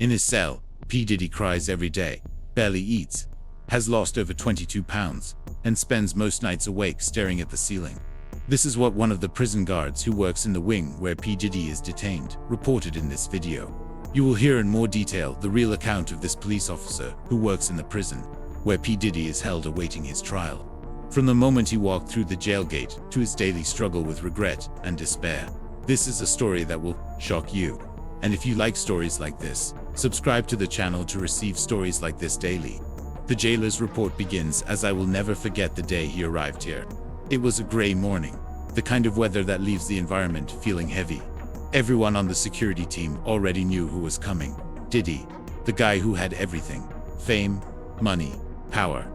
In his cell, P. Diddy cries every day, barely eats, has lost over 22 pounds, and spends most nights awake staring at the ceiling. This is what one of the prison guards who works in the wing where P. Diddy is detained reported in this video. You will hear in more detail the real account of this police officer who works in the prison where P. Diddy is held awaiting his trial. From the moment he walked through the jail gate to his daily struggle with regret and despair. This is a story that will shock you. And if you like stories like this, subscribe to the channel to receive stories like this daily. The jailer's report begins as I will never forget the day he arrived here. It was a gray morning, the kind of weather that leaves the environment feeling heavy. Everyone on the security team already knew who was coming. Diddy, the guy who had everything, fame, money, power.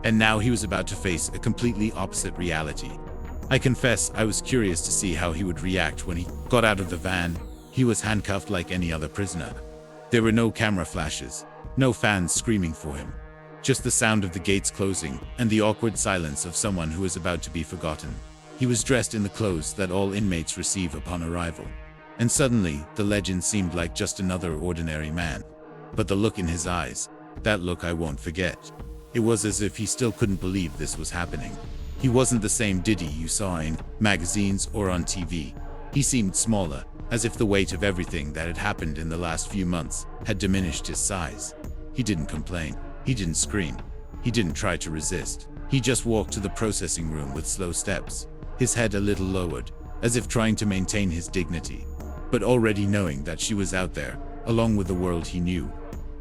And now he was about to face a completely opposite reality. I confess I was curious to see how he would react when he got out of the van. He was handcuffed like any other prisoner. There were no camera flashes, no fans screaming for him. Just the sound of the gates closing and the awkward silence of someone who is about to be forgotten. He was dressed in the clothes that all inmates receive upon arrival. And suddenly, the legend seemed like just another ordinary man. But the look in his eyes, that look I won't forget. It was as if he still couldn't believe this was happening. He wasn't the same Diddy you saw in magazines or on TV. He seemed smaller, as if the weight of everything that had happened in the last few months had diminished his size. He didn't complain. He didn't scream. He didn't try to resist. He just walked to the processing room with slow steps, his head a little lowered, as if trying to maintain his dignity, but already knowing that she was out there, along with the world he knew.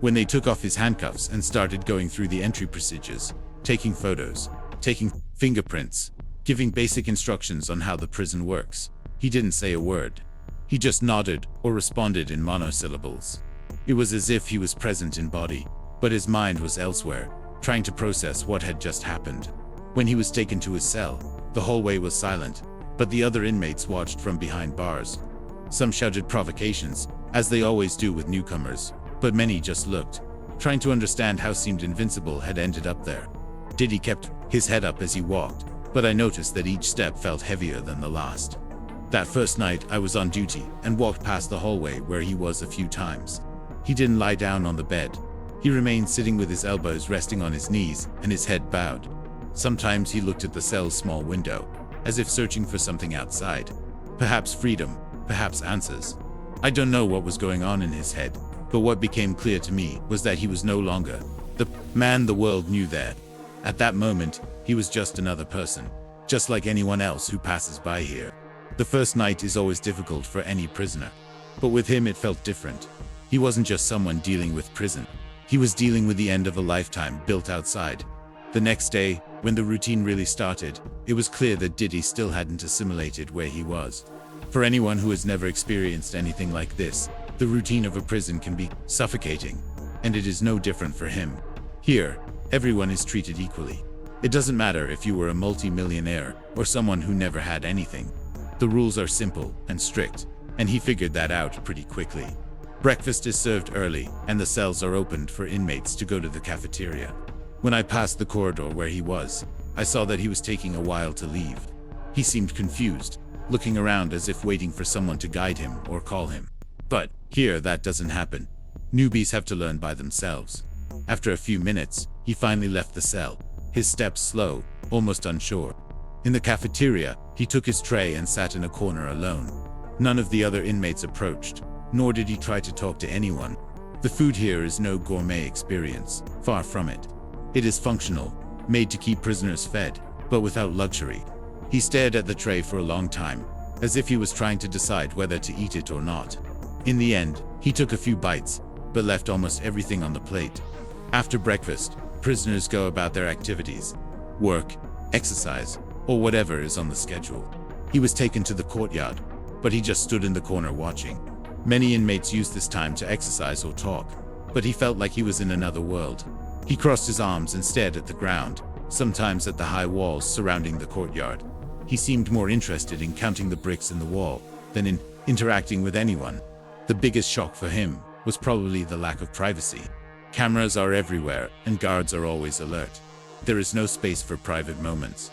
When they took off his handcuffs and started going through the entry procedures, taking photos, taking fingerprints, giving basic instructions on how the prison works, he didn't say a word. He just nodded or responded in monosyllables. It was as if he was present in body, but his mind was elsewhere, trying to process what had just happened. When he was taken to his cell, the hallway was silent, but the other inmates watched from behind bars. Some shouted provocations, as they always do with newcomers, but many just looked, trying to understand how seemed invincible had ended up there. Diddy kept his head up as he walked, but I noticed that each step felt heavier than the last. That first night I was on duty and walked past the hallway where he was a few times. He didn't lie down on the bed. He remained sitting with his elbows resting on his knees and his head bowed. Sometimes he looked at the cell's small window, as if searching for something outside. Perhaps freedom, perhaps answers. I don't know what was going on in his head, but what became clear to me was that he was no longer the man the world knew there. At that moment, he was just another person, just like anyone else who passes by here. The first night is always difficult for any prisoner, but with him it felt different. He wasn't just someone dealing with prison. He was dealing with the end of a lifetime built outside. The next day, when the routine really started, it was clear that Diddy still hadn't assimilated where he was. For anyone who has never experienced anything like this, the routine of a prison can be suffocating, and it is no different for him. Here, everyone is treated equally. It doesn't matter if you were a multi-millionaire or someone who never had anything. The rules are simple and strict, and he figured that out pretty quickly. Breakfast is served early, and the cells are opened for inmates to go to the cafeteria. When I passed the corridor where he was, I saw that he was taking a while to leave. He seemed confused, looking around as if waiting for someone to guide him or call him. But here that doesn't happen. Newbies have to learn by themselves. After a few minutes, he finally left the cell, his steps slow, almost unsure. In the cafeteria, he took his tray and sat in a corner alone. None of the other inmates approached, nor did he try to talk to anyone. The food here is no gourmet experience, far from it. It is functional, made to keep prisoners fed, but without luxury. He stared at the tray for a long time, as if he was trying to decide whether to eat it or not. In the end, he took a few bites, but left almost everything on the plate. After breakfast, prisoners go about their activities, work, exercise, or whatever is on the schedule. He was taken to the courtyard, but he just stood in the corner watching. Many inmates use this time to exercise or talk, but he felt like he was in another world. He crossed his arms and stared at the ground, sometimes at the high walls surrounding the courtyard. He seemed more interested in counting the bricks in the wall than in interacting with anyone. The biggest shock for him was probably the lack of privacy. Cameras are everywhere and guards are always alert. There is no space for private moments.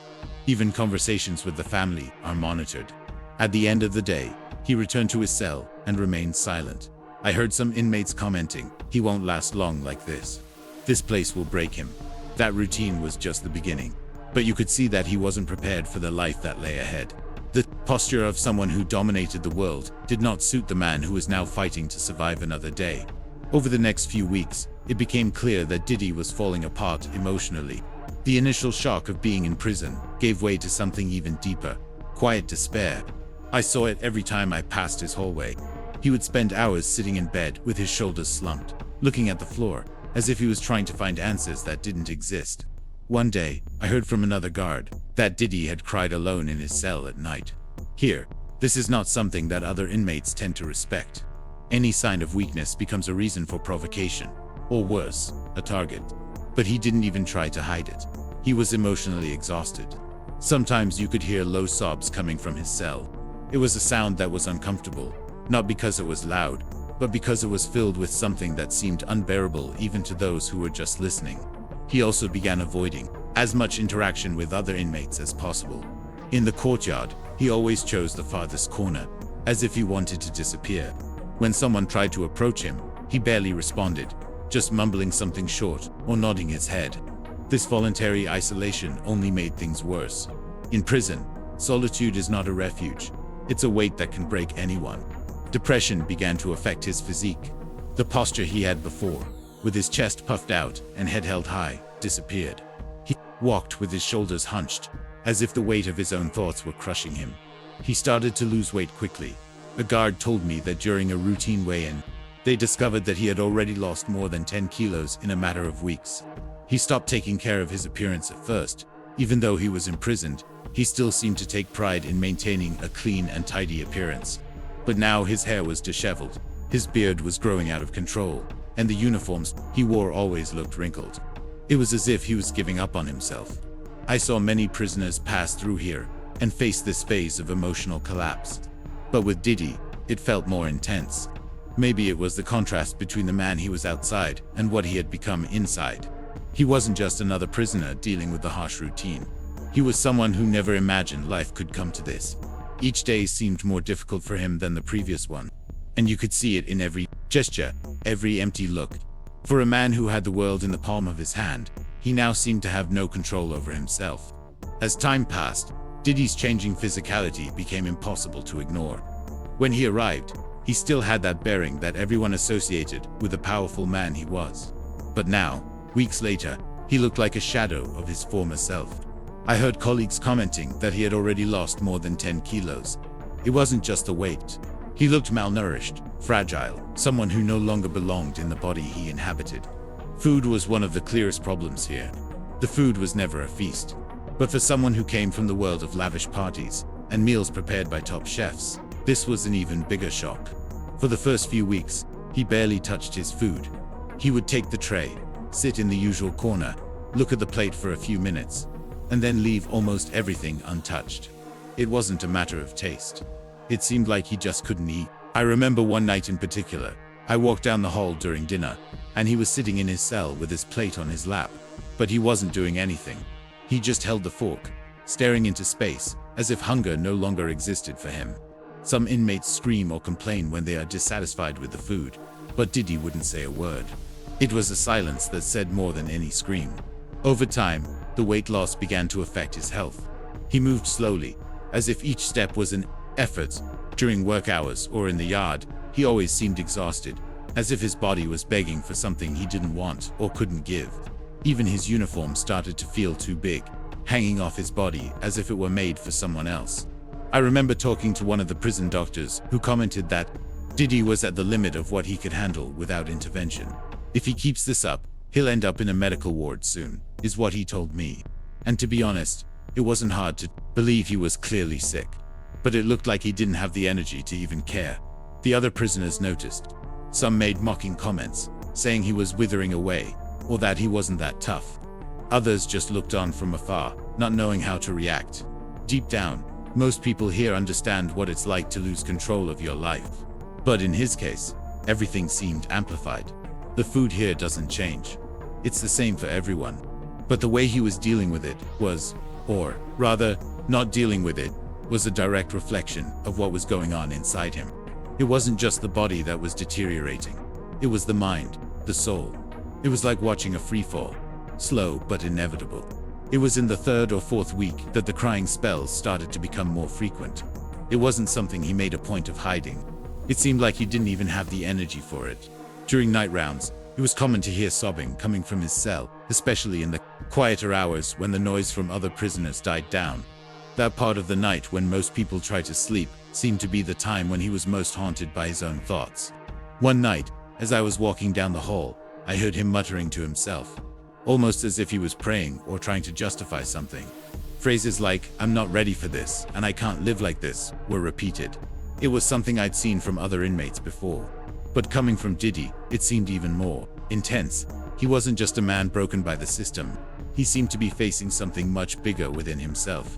Even conversations with the family are monitored. At the end of the day, he returned to his cell and remained silent. I heard some inmates commenting, "He won't last long like this. This place will break him." That routine was just the beginning. But you could see that he wasn't prepared for the life that lay ahead. The posture of someone who dominated the world did not suit the man who was now fighting to survive another day. Over the next few weeks, it became clear that Diddy was falling apart emotionally. The initial shock of being in prison gave way to something even deeper, quiet despair. I saw it every time I passed his hallway. He would spend hours sitting in bed with his shoulders slumped, looking at the floor, as if he was trying to find answers that didn't exist. One day, I heard from another guard that Diddy had cried alone in his cell at night. Here, this is not something that other inmates tend to respect. Any sign of weakness becomes a reason for provocation, or worse, a target. But he didn't even try to hide it. He was emotionally exhausted. Sometimes you could hear low sobs coming from his cell. It was a sound that was uncomfortable, not because it was loud, but because it was filled with something that seemed unbearable even to those who were just listening. He also began avoiding as much interaction with other inmates as possible. In the courtyard, he always chose the farthest corner, as if he wanted to disappear. When someone tried to approach him, he barely responded, just mumbling something short or nodding his head. This voluntary isolation only made things worse. In prison, solitude is not a refuge. It's a weight that can break anyone. Depression began to affect his physique. The posture he had before, with his chest puffed out and head held high, disappeared. He walked with his shoulders hunched, as if the weight of his own thoughts were crushing him. He started to lose weight quickly. A guard told me that during a routine weigh-in, they discovered that he had already lost more than 10 kilos in a matter of weeks. He stopped taking care of his appearance at first. Even though he was imprisoned, he still seemed to take pride in maintaining a clean and tidy appearance. But now his hair was disheveled, his beard was growing out of control, and the uniforms he wore always looked wrinkled. It was as if he was giving up on himself. I saw many prisoners pass through here and face this phase of emotional collapse. But with Diddy, it felt more intense. Maybe it was the contrast between the man he was outside and what he had become inside. He wasn't just another prisoner dealing with the harsh routine. He was someone who never imagined life could come to this. Each day seemed more difficult for him than the previous one. And you could see it in every gesture, every empty look. For a man who had the world in the palm of his hand, he now seemed to have no control over himself. As time passed, Diddy's changing physicality became impossible to ignore. When he arrived, he still had that bearing that everyone associated with the powerful man he was. But now, weeks later, he looked like a shadow of his former self. I heard colleagues commenting that he had already lost more than 10 kilos. It wasn't just the weight. He looked malnourished, fragile, someone who no longer belonged in the body he inhabited. Food was one of the clearest problems here. The food was never a feast. But for someone who came from the world of lavish parties and meals prepared by top chefs, this was an even bigger shock. For the first few weeks, he barely touched his food. He would take the tray, sit in the usual corner, look at the plate for a few minutes, and then leave almost everything untouched. It wasn't a matter of taste. It seemed like he just couldn't eat. I remember one night in particular. I walked down the hall during dinner, and he was sitting in his cell with his plate on his lap. But he wasn't doing anything. He just held the fork, staring into space, as if hunger no longer existed for him. Some inmates scream or complain when they are dissatisfied with the food, but Diddy wouldn't say a word. It was a silence that said more than any scream. Over time, the weight loss began to affect his health. He moved slowly, as if each step was an effort. During work hours or in the yard, he always seemed exhausted, as if his body was begging for something he didn't want or couldn't give. Even his uniform started to feel too big, hanging off his body as if it were made for someone else. I remember talking to one of the prison doctors who commented that Diddy was at the limit of what he could handle without intervention. If he keeps this up, he'll end up in a medical ward soon, is what he told me. And to be honest, it wasn't hard to believe he was clearly sick. But it looked like he didn't have the energy to even care. The other prisoners noticed. Some made mocking comments, saying he was withering away, or that he wasn't that tough. Others just looked on from afar, not knowing how to react. Deep down, most people here understand what it's like to lose control of your life. But in his case, everything seemed amplified. The food here doesn't change. It's the same for everyone. But the way he was dealing with it was, or rather, not dealing with it, was a direct reflection of what was going on inside him. It wasn't just the body that was deteriorating. It was the mind, the soul. It was like watching a free fall, slow but inevitable. It was in the third or fourth week that the crying spells started to become more frequent. It wasn't something he made a point of hiding. It seemed like he didn't even have the energy for it. During night rounds, it was common to hear sobbing coming from his cell, especially in the quieter hours when the noise from other prisoners died down. That part of the night when most people try to sleep seemed to be the time when he was most haunted by his own thoughts. One night, as I was walking down the hall, I heard him muttering to himself, almost as if he was praying or trying to justify something. Phrases like, "I'm not ready for this," and "I can't live like this," were repeated. It was something I'd seen from other inmates before. But coming from Diddy, it seemed even more intense. He wasn't just a man broken by the system. He seemed to be facing something much bigger within himself.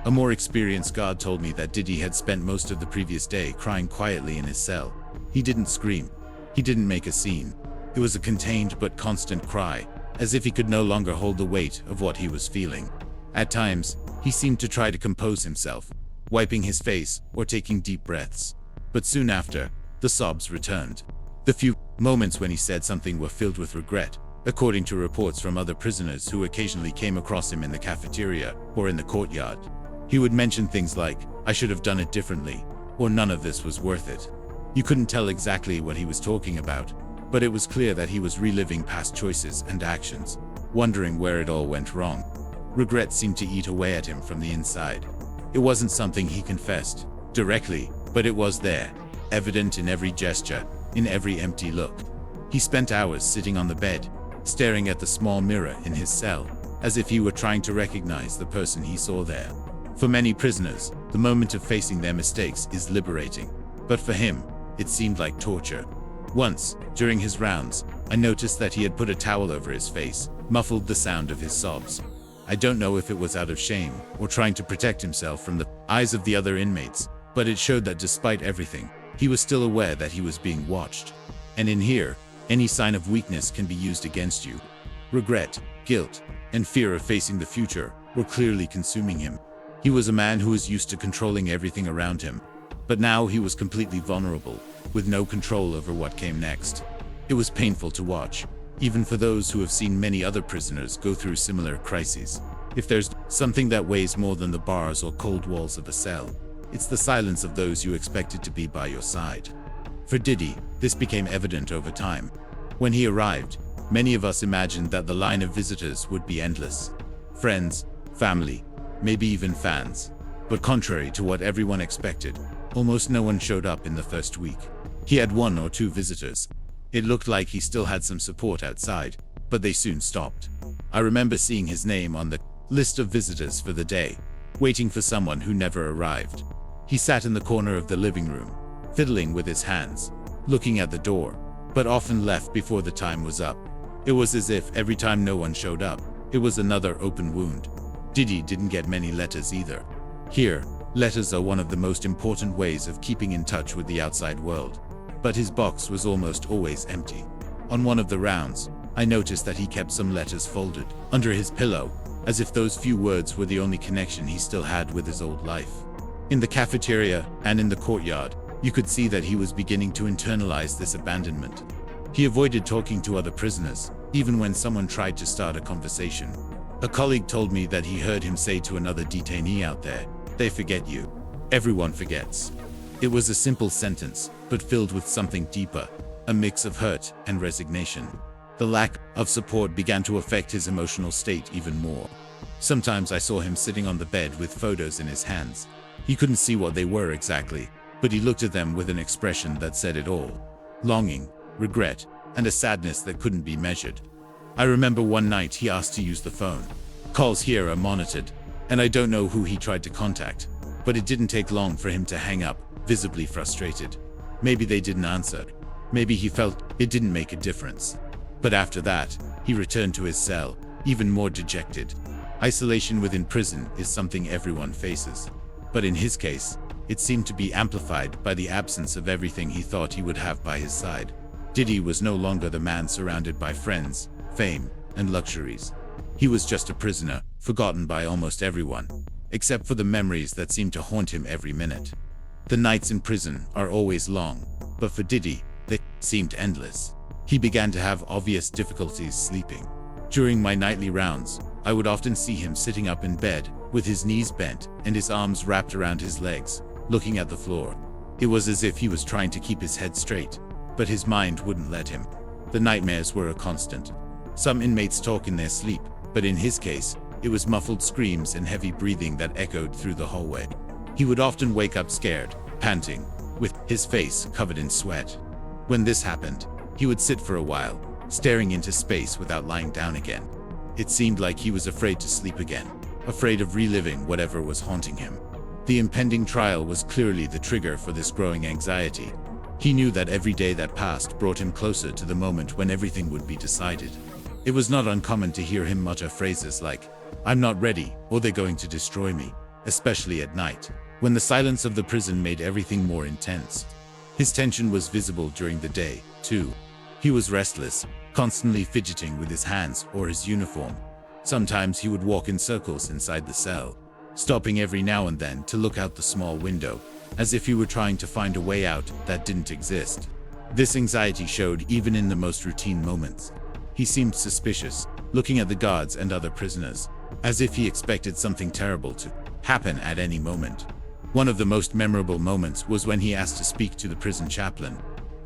A more experienced guard told me that Diddy had spent most of the previous day crying quietly in his cell. He didn't scream. He didn't make a scene. It was a contained but constant cry, as if he could no longer hold the weight of what he was feeling. At times, he seemed to try to compose himself, wiping his face or taking deep breaths. But soon after, the sobs returned. The few moments when he said something were filled with regret, according to reports from other prisoners who occasionally came across him in the cafeteria or in the courtyard. He would mention things like, "I should have done it differently," or "none of this was worth it." You couldn't tell exactly what he was talking about, but it was clear that he was reliving past choices and actions, wondering where it all went wrong. Regret seemed to eat away at him from the inside. It wasn't something he confessed directly, but it was there, evident in every gesture, in every empty look. He spent hours sitting on the bed, staring at the small mirror in his cell, as if he were trying to recognize the person he saw there. For many prisoners, the moment of facing their mistakes is liberating, but for him, it seemed like torture. Once, during his rounds, I noticed that he had put a towel over his face, muffled the sound of his sobs. I don't know if it was out of shame or trying to protect himself from the eyes of the other inmates, but it showed that despite everything, he was still aware that he was being watched. And in here, any sign of weakness can be used against you. Regret, guilt, and fear of facing the future were clearly consuming him. He was a man who was used to controlling everything around him, but now he was completely vulnerable, with no control over what came next. It was painful to watch, even for those who have seen many other prisoners go through similar crises. If there's something that weighs more than the bars or cold walls of a cell, it's the silence of those you expected to be by your side. For Diddy, this became evident over time. When he arrived, many of us imagined that the line of visitors would be endless. Friends, family, maybe even fans. But contrary to what everyone expected, almost no one showed up in the first week. He had 1 or 2 visitors. It looked like he still had some support outside, but they soon stopped. I remember seeing his name on the list of visitors for the day, waiting for someone who never arrived. He sat in the corner of the living room, fiddling with his hands, looking at the door, but often left before the time was up. It was as if every time no one showed up, it was another open wound. Diddy didn't get many letters either. Here, letters are one of the most important ways of keeping in touch with the outside world. But his box was almost always empty. On one of the rounds, I noticed that he kept some letters folded under his pillow, as if those few words were the only connection he still had with his old life. In the cafeteria and in the courtyard, you could see that he was beginning to internalize this abandonment. He avoided talking to other prisoners, even when someone tried to start a conversation. A colleague told me that he heard him say to another detainee out there, "They forget you. Everyone forgets." It was a simple sentence, but filled with something deeper, a mix of hurt and resignation. The lack of support began to affect his emotional state even more. Sometimes I saw him sitting on the bed with photos in his hands. He couldn't see what they were exactly, but he looked at them with an expression that said it all. Longing, regret, and a sadness that couldn't be measured. I remember one night he asked to use the phone. Calls here are monitored, and I don't know who he tried to contact, but it didn't take long for him to hang up, visibly frustrated. Maybe they didn't answer. Maybe he felt it didn't make a difference. But after that, he returned to his cell, even more dejected. Isolation within prison is something everyone faces. But in his case, it seemed to be amplified by the absence of everything he thought he would have by his side. Diddy was no longer the man surrounded by friends, fame, and luxuries. He was just a prisoner, forgotten by almost everyone, except for the memories that seemed to haunt him every minute. The nights in prison are always long, but for Diddy, they seemed endless. He began to have obvious difficulties sleeping. During my nightly rounds, I would often see him sitting up in bed, with his knees bent and his arms wrapped around his legs, looking at the floor. It was as if he was trying to keep his head straight, but his mind wouldn't let him. The nightmares were a constant. Some inmates talk in their sleep, but in his case, it was muffled screams and heavy breathing that echoed through the hallway. He would often wake up scared, panting, with his face covered in sweat. When this happened, he would sit for a while, staring into space without lying down again. It seemed like he was afraid to sleep again, afraid of reliving whatever was haunting him. The impending trial was clearly the trigger for this growing anxiety. He knew that every day that passed brought him closer to the moment when everything would be decided. It was not uncommon to hear him mutter phrases like, "I'm not ready," or "they're going to destroy me," especially at night, when the silence of the prison made everything more intense. His tension was visible during the day, too. He was restless, constantly fidgeting with his hands or his uniform. Sometimes he would walk in circles inside the cell, stopping every now and then to look out the small window, as if he were trying to find a way out that didn't exist. This anxiety showed even in the most routine moments. He seemed suspicious, looking at the guards and other prisoners, as if he expected something terrible to happen at any moment. One of the most memorable moments was when he asked to speak to the prison chaplain.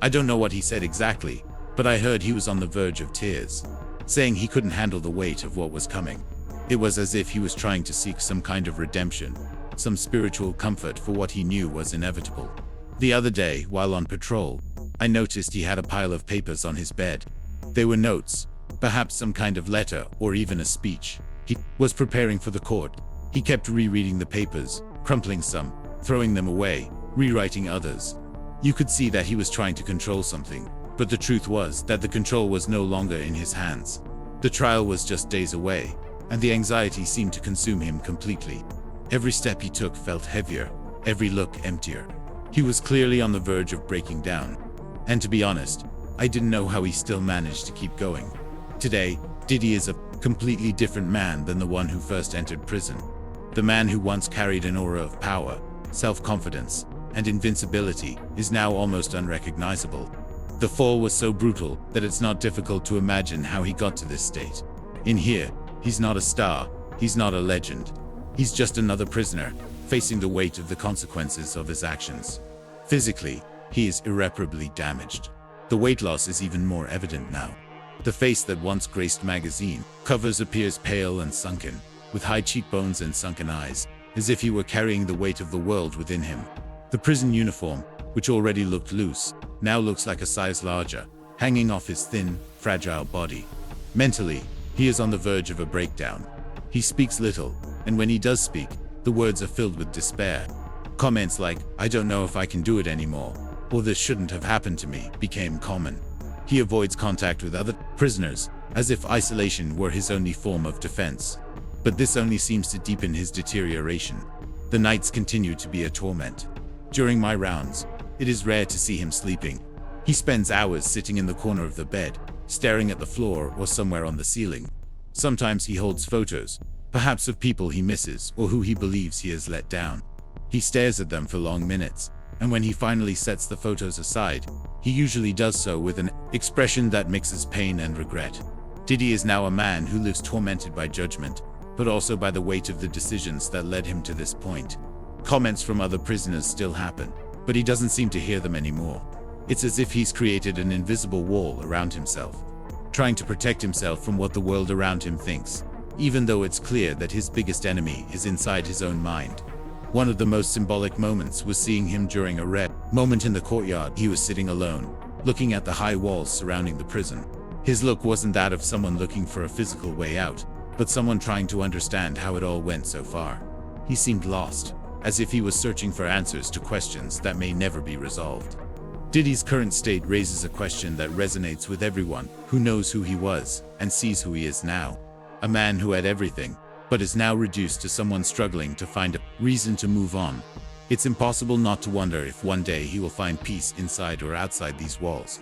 I don't know what he said exactly, but I heard he was on the verge of tears, saying he couldn't handle the weight of what was coming. It was as if he was trying to seek some kind of redemption, some spiritual comfort for what he knew was inevitable. The other day, while on patrol, I noticed he had a pile of papers on his bed. They were notes, perhaps some kind of letter or even a speech. He was preparing for the court. He kept rereading the papers, crumpling some, throwing them away, rewriting others. You could see that he was trying to control something, but the truth was that the control was no longer in his hands. The trial was just days away, and the anxiety seemed to consume him completely. Every step he took felt heavier, every look emptier. He was clearly on the verge of breaking down. And to be honest, I didn't know how he still managed to keep going. Today, Diddy is a completely different man than the one who first entered prison. The man who once carried an aura of power, self-confidence, and invincibility is now almost unrecognizable. The fall was so brutal that it's not difficult to imagine how he got to this state. In here, he's not a star, he's not a legend. He's just another prisoner, facing the weight of the consequences of his actions. Physically, he is irreparably damaged. The weight loss is even more evident now. The face that once graced magazine covers appears pale and sunken, with high cheekbones and sunken eyes, as if he were carrying the weight of the world within him. The prison uniform, which already looked loose, now looks like a size larger, hanging off his thin, fragile body. Mentally, he is on the verge of a breakdown. He speaks little, and when he does speak, the words are filled with despair. Comments like, "I don't know if I can do it anymore," or "this shouldn't have happened to me," became common. He avoids contact with other prisoners, as if isolation were his only form of defense. But this only seems to deepen his deterioration. The nights continue to be a torment. During my rounds, it is rare to see him sleeping. He spends hours sitting in the corner of the bed, staring at the floor or somewhere on the ceiling. Sometimes he holds photos, perhaps of people he misses or who he believes he has let down. He stares at them for long minutes, and when he finally sets the photos aside, he usually does so with an expression that mixes pain and regret. Diddy is now a man who lives tormented by judgment, but also by the weight of the decisions that led him to this point. Comments from other prisoners still happen, but he doesn't seem to hear them anymore. It's as if he's created an invisible wall around himself, trying to protect himself from what the world around him thinks, even though it's clear that his biggest enemy is inside his own mind. One of the most symbolic moments was seeing him during a rare moment in the courtyard. He was sitting alone, looking at the high walls surrounding the prison. His look wasn't that of someone looking for a physical way out, but someone trying to understand how it all went so far. He seemed lost, as if he was searching for answers to questions that may never be resolved. Diddy's current state raises a question that resonates with everyone who knows who he was and sees who he is now. A man who had everything, but is now reduced to someone struggling to find a reason to move on. It's impossible not to wonder if one day he will find peace inside or outside these walls.